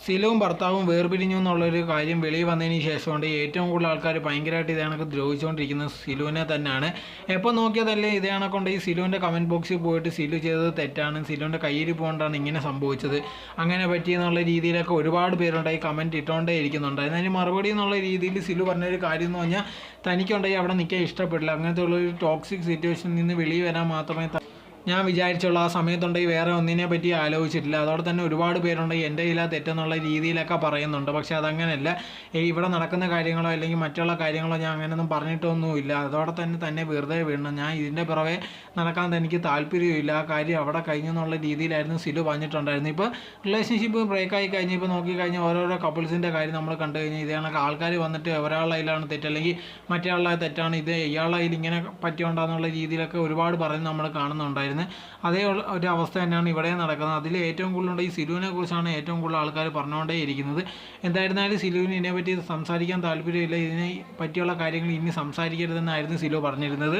സിലുവും ഭർത്താവും വേർപിരിഞ്ഞു എന്നുള്ളൊരു കാര്യം വെളിയിൽ വന്നതിന് ശേഷമുണ്ട് ഏറ്റവും കൂടുതൽ ആൾക്കാർ ഭയങ്കരമായിട്ട് ഇതേ കണക്ക് ദ്രോഹിച്ചുകൊണ്ടിരിക്കുന്നത് സിലുവിനെ തന്നെയാണ്. എപ്പോൾ നോക്കിയതല്ലേ ഇതേ കണക്കൊണ്ട് ഈ സിലുവിൻ്റെ കമൻറ്റ് ബോക്സിൽ പോയിട്ട് സിലു ചെയ്തത് തെറ്റാണ്, സിലുവിൻ്റെ കയ്യിൽ പോകൊണ്ടാണ് ഇങ്ങനെ സംഭവിച്ചത്, അങ്ങനെ പറ്റിയെന്നുള്ള രീതിയിലൊക്കെ ഒരുപാട് പേരുണ്ടായി കമൻറ്റ് ഇട്ടുകൊണ്ടേ ഇരിക്കുന്നുണ്ട്. അതിന് മറുപടി എന്നുള്ള രീതിയിൽ സിലു പറഞ്ഞൊരു കാര്യം എന്ന് പറഞ്ഞാൽ തനിക്കുണ്ടായി അവിടെ നിൽക്കാൻ ഇഷ്ടപ്പെടില്ല, അങ്ങനത്തെ ഉള്ളൊരു ടോക്സിക് സിറ്റുവേഷനിൽ നിന്ന് വെളിയിൽ വരാൻ മാത്രമേ ഞാൻ വിചാരിച്ചുള്ള ആ സമയത്തുണ്ടെങ്കിൽ വേറെ ഒന്നിനെ പറ്റി ആലോചിച്ചിട്ടില്ല. അതോടെ തന്നെ ഒരുപാട് പേരുണ്ടെങ്കിൽ എൻ്റെ കയ്യിലാ തെറ്റെന്നുള്ള രീതിയിലൊക്കെ പറയുന്നുണ്ട്. പക്ഷേ അതങ്ങനെയല്ല, ഇവിടെ നടക്കുന്ന കാര്യങ്ങളോ അല്ലെങ്കിൽ മറ്റുള്ള കാര്യങ്ങളോ ഞാൻ അങ്ങനെയൊന്നും പറഞ്ഞിട്ടൊന്നുമില്ല. അതോടെ തന്നെ വെറുതെ വീണു, ഞാൻ ഇതിൻ്റെ പുറകെ നടക്കാൻ എനിക്ക് താല്പര്യമില്ല, ആ കാര്യം അവിടെ കഴിഞ്ഞു എന്നുള്ള രീതിയിലായിരുന്നു സിലു പറഞ്ഞിട്ടുണ്ടായിരുന്നു. ഇപ്പോൾ റിലേഷൻഷിപ്പ് ബ്രേക്കായി കഴിഞ്ഞ് ഇപ്പോൾ നോക്കിക്കഴിഞ്ഞാൽ ഓരോരോ കപ്പിൾസിൻ്റെ കാര്യം നമ്മൾ കണ്ടു കഴിഞ്ഞാൽ ഇതേ കണക്ക് ആൾക്കാർ വന്നിട്ട് ഒരാളുടെ കയ്യിലാണ് തെറ്റ് അല്ലെങ്കിൽ മറ്റേ തെറ്റാണ്, ഇത് ഇയാളുടെ കയ്യിൽ ഇങ്ങനെ പറ്റിയോണ്ടാന്നുള്ള രീതിയിലൊക്കെ ഒരുപാട് പറയുന്നത് നമ്മൾ കാണുന്നുണ്ടായിരുന്നു. അതേ ഒരു അവസ്ഥ തന്നെയാണ് ഇവിടെ നടക്കുന്നത്. അതിൽ ഏറ്റവും കൂടുതൽ ഈ സിലുവിനെ കുറിച്ചാണ് ഏറ്റവും കൂടുതൽ ആൾക്കാർ പറഞ്ഞുകൊണ്ടേ ഇരിക്കുന്നത്. എന്തായിരുന്നാലും സിലുവിന് ഇതിനെപ്പറ്റി സംസാരിക്കാൻ താല്പര്യമില്ല, ഇതിനെ പറ്റിയുള്ള കാര്യങ്ങൾ ഇനി സംസാരിക്കരുതെന്നായിരുന്നു സിലു പറഞ്ഞിരുന്നത്.